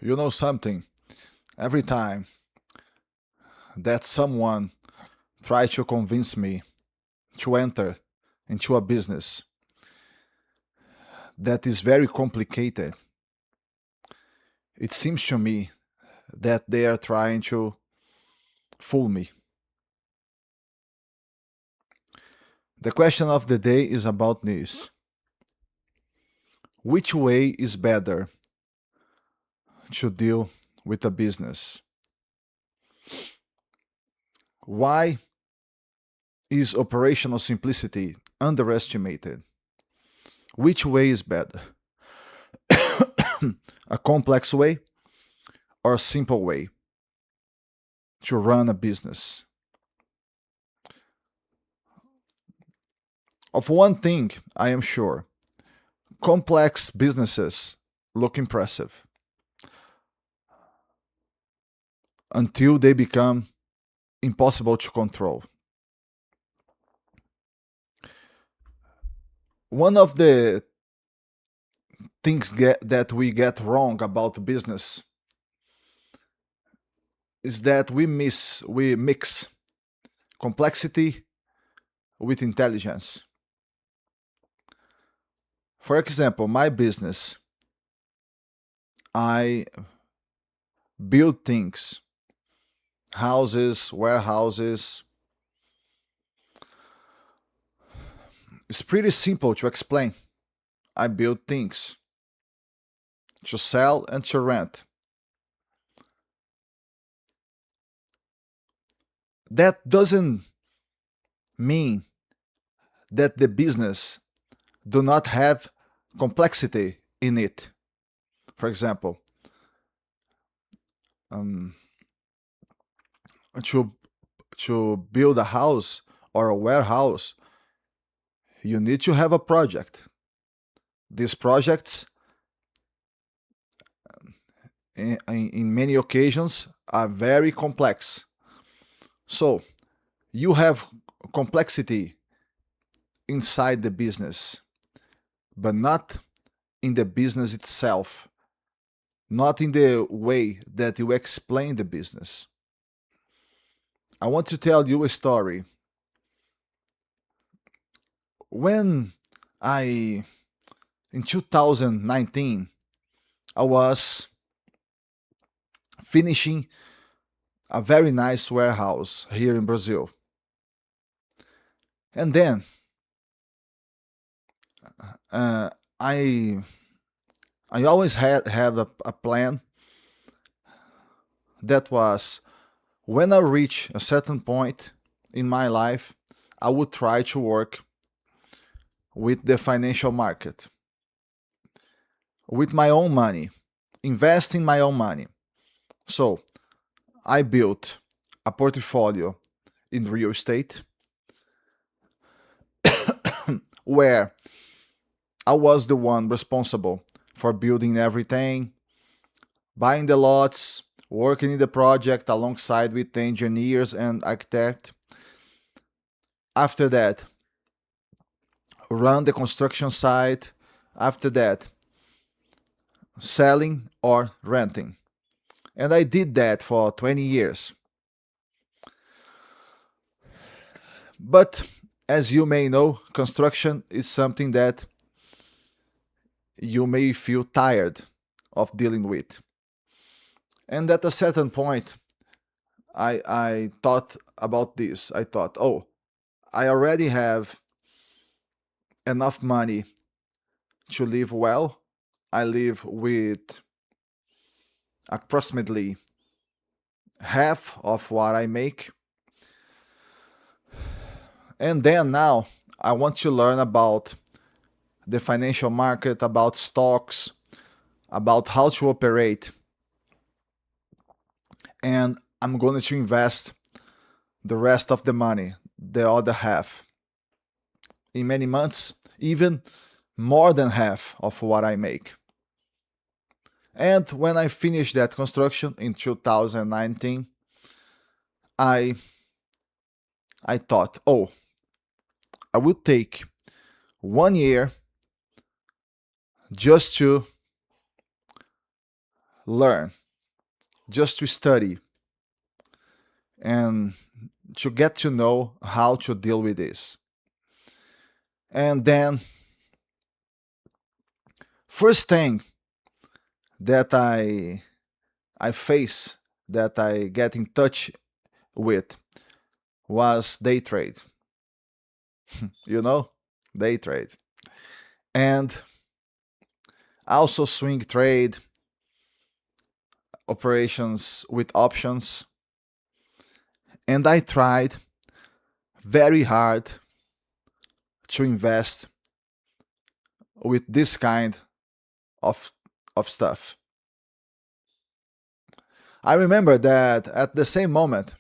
You know something? Every time that someone tries to convince me to enter into a business that is very complicated, it seems to me that they are trying to fool me. The question of the day is about this. Which way is better to deal with a business? Why is operational simplicity underestimated? Which way is better? A complex way or a simple way to run a business? Of one thing I am sure: complex businesses look impressive until they become impossible to control. One of the that we get wrong about business is that we mix complexity with intelligence. For example, my business, I build things, houses, warehouses. It's pretty simple to explain. I build things to sell and to rent. That doesn't mean that the business do not have complexity in it. For example, um, to build a house or a warehouse, you need to have a project. These projects, in many occasions, are very complex. So you have complexity inside the business, but not in the business itself, not in the way that you explain the business. I want to tell you a story. When I, in 2019, I was finishing a very nice warehouse here in Brazil. And then uh, I I always had a plan that was, when I reach a certain point in my life, I would try to work with the financial market, with my own money, investing my own money. So I built a portfolio in real estate where I was the one responsible for building everything, buying the lots, working in the project alongside with the engineers and architect. After that, run the construction site. After that, selling or renting. And I did that for 20 years. But as you may know, construction is something that you may feel tired of dealing with. And at a certain point, I thought about this. I thought, oh, I already have enough money to live well. I live with approximately half of what I make. And then now I want to learn about the financial market, about stocks, about how to operate. And I'm going to invest the rest of the money, the other half, in many months, even more than half of what I make. And when I finished that construction in 2019, I I thought, oh, I would take 1 year just to learn, just to study, and to get to know how to deal with this. And then, first thing that I face, that I get in touch with, was day trade. You know, day trade, and also swing trade, operations with options. And I tried very hard to invest with this kind of stuff. I remember that at the same moment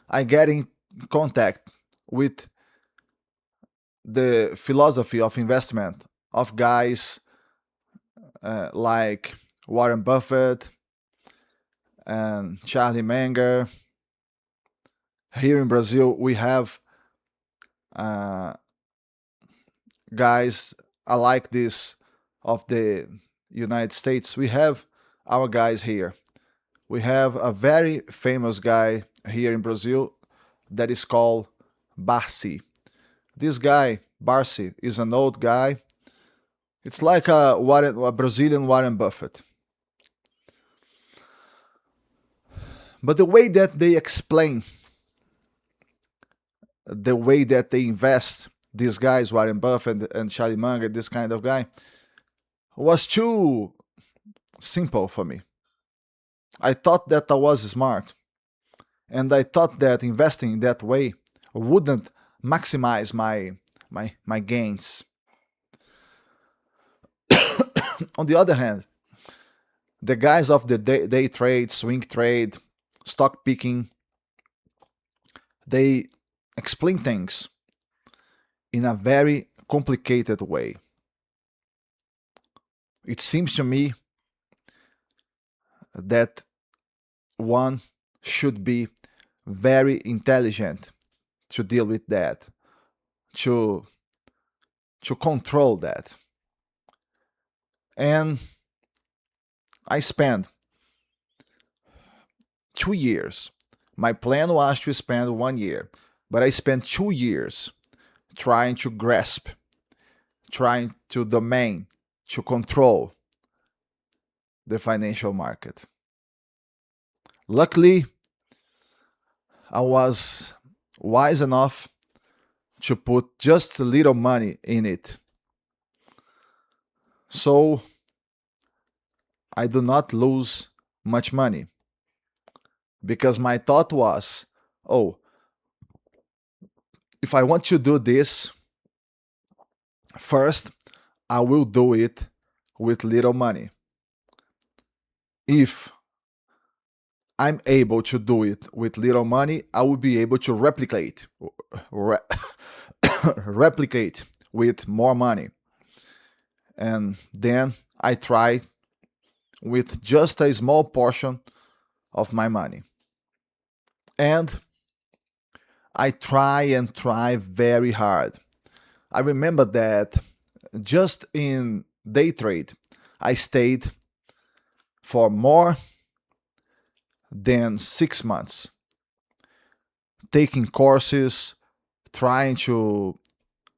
I get in contact with the philosophy of investment of guys like Warren Buffett and Charlie Munger. Here in Brazil, we have uh, guys like this of the United States. We have our guys here. We have a very famous guy here in Brazil that is called Barsi. This guy, Barsi, is an old guy. It's like a Brazilian Warren Buffett. But the way that they explain, the way that they invest, these guys, Warren Buffett and Charlie Munger, this kind of guy, was too simple for me. I thought that I was smart, and I thought that investing in that way wouldn't maximize my gains. On the other hand, the guys of the day trade, swing trade, stock picking, they explain things in a very complicated way. It seems to me that one should be very intelligent to deal with that, to control that. And I spent 2 years. My plan was to spend 1 year, but I spent 2 years trying to grasp, trying to domain, to control the financial market. Luckily, I was wise enough to put just a little money in it. So I do not lose much money, because my thought was, oh, if I want to do this, first I will do it with little money. If I'm able to do it with little money, I will be able to re- replicate with more money. And then I try with just a small portion of my money. And I try and try very hard. I remember that just in day trade, I stayed for more than 6 months, taking courses, trying to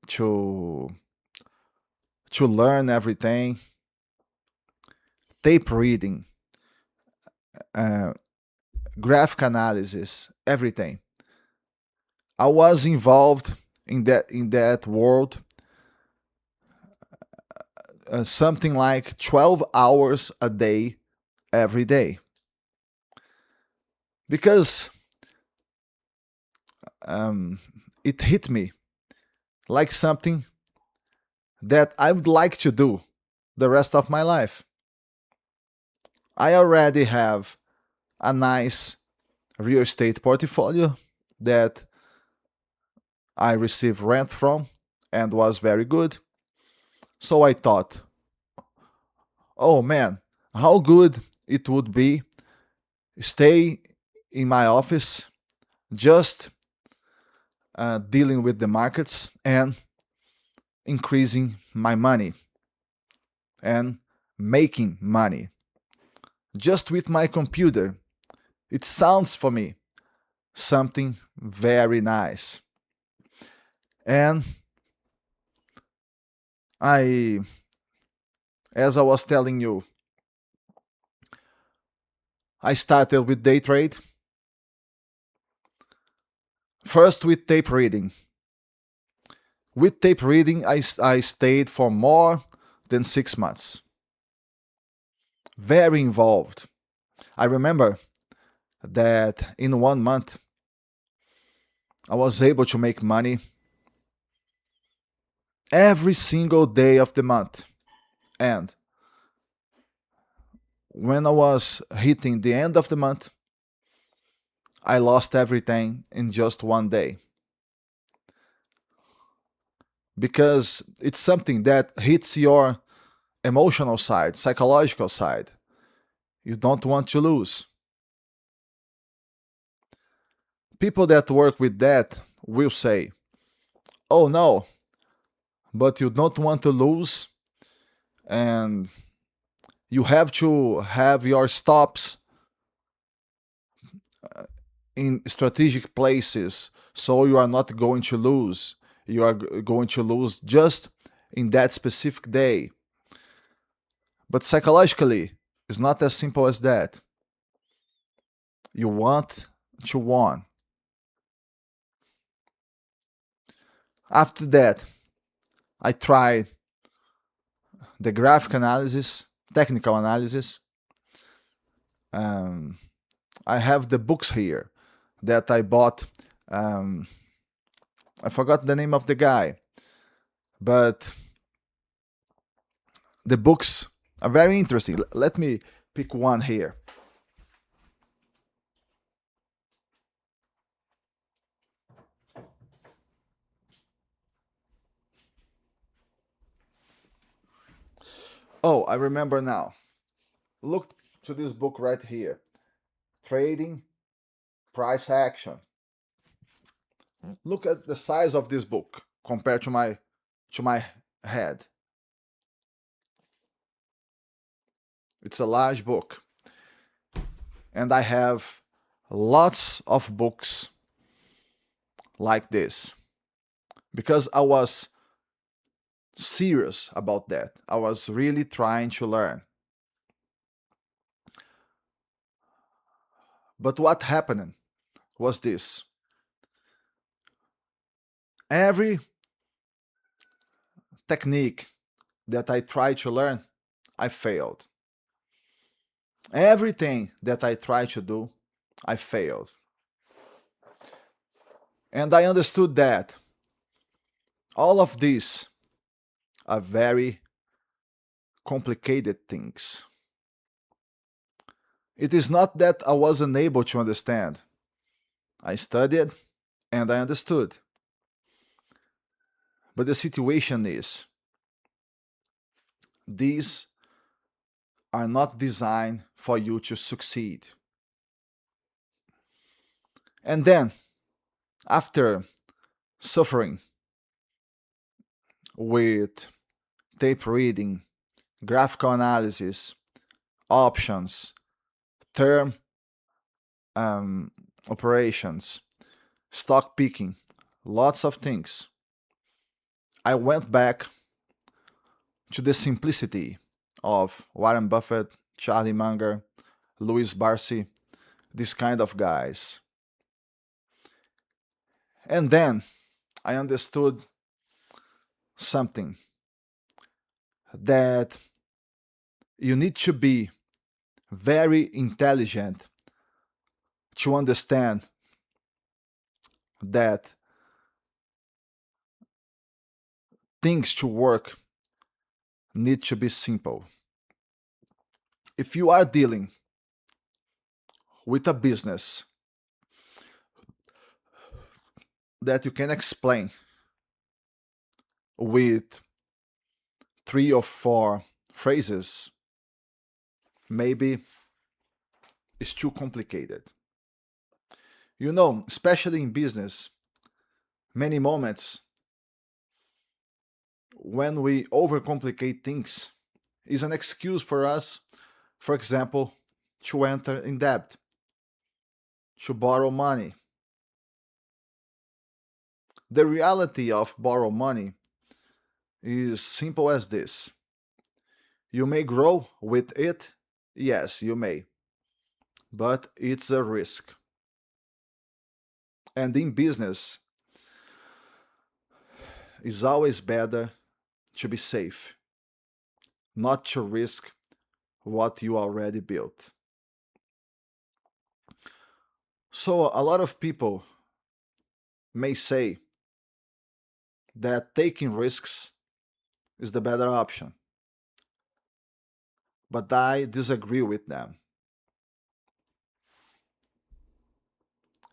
to learn everything, tape reading, uh, graphic analysis, everything. I was involved in that world, something like 12 hours a day every day, because um, it hit me like something that I would like to do the rest of my life. I already have a nice real estate portfolio that I received rent from and was very good. So I thought, oh man, how good it would be stay in my office, just dealing with the markets and increasing my money and making money. just with my computer. It sounds for me something very nice. And I, as I was telling you, I started with day trade, first with tape reading. With tape reading, I stayed for more than 6 months. Very involved. I remember that in 1 month, I was able to make money every single day of the month. And when I was hitting the end of the month, I lost everything in just 1 day. Because it's something that hits your emotional side, psychological side. You don't want to lose. People that work with that will say, oh no, but you don't want to lose, and you have to have your stops in strategic places so you are not going to lose. You are going to lose just in that specific day. But psychologically, it's not as simple as that. You want to win. After that, I tried the graphic analysis, technical analysis. Um, I have the books here that I bought. Um, I forgot the name of the guy, but the books are very interesting. Let me pick one here. Oh, I remember now. Look to this book right here, Trading Price Action. Look at the size of this book compared to my head. It's a large book, and I have lots of books like this because I was serious about that. I was really trying to learn. But what happened was this: every technique that I tried to learn, I failed. Everything that I tried to do, I failed. And I understood that all of these are very complicated things. It is not that I wasn't able to understand. I studied and I understood. But the situation is, these are not designed for you to succeed. And then, after suffering with tape reading, graphical analysis, options, term um, operations, stock picking, lots of things, I went back to the simplicity of Warren Buffett, Charlie Munger, Louis Barsi, these kind of guys. And then I understood something, that you need to be very intelligent to understand that things to work need to be simple. If you are dealing with a business that you can explain with 3 or 4 phrases, maybe it's too complicated. You know, especially in business, many moments when we overcomplicate things is an excuse for us, for example, to enter in debt, to borrow money. The reality of borrow money is simple as this. You may grow with it, yes, you may, but it's a risk. And in business, it's always better to be safe, not to risk what you already built. So, a lot of people may say that taking risks is the better option, but I disagree with them.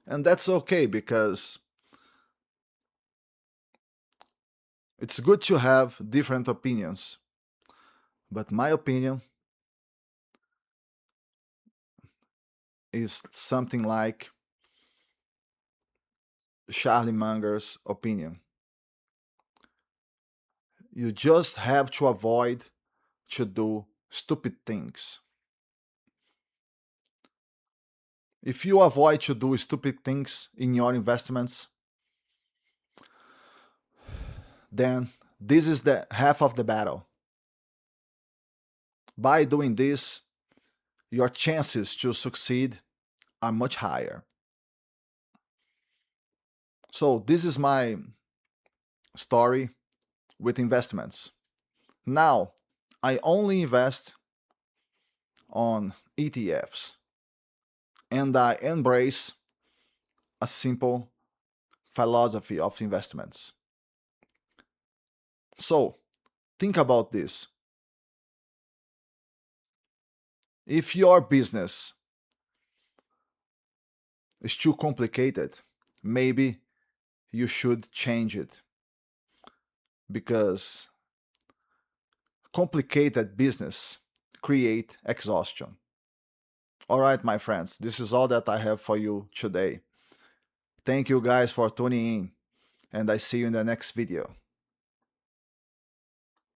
And that's okay because it's good to have different opinions. But my opinion is something like Charlie Munger's opinion. You just have to avoid to do stupid things. If you avoid to do stupid things in your investments, then this is the half of the battle. By doing this, your chances to succeed are much higher. So, this is my story with investments. Now, I only invest on ETFs and I embrace a simple philosophy of investments. So, think about this. If your business is too complicated, maybe you should change it because complicated business create exhaustion. All right, my friends, this is all that I have for you today. Thank you guys for tuning in, and I see you in the next video.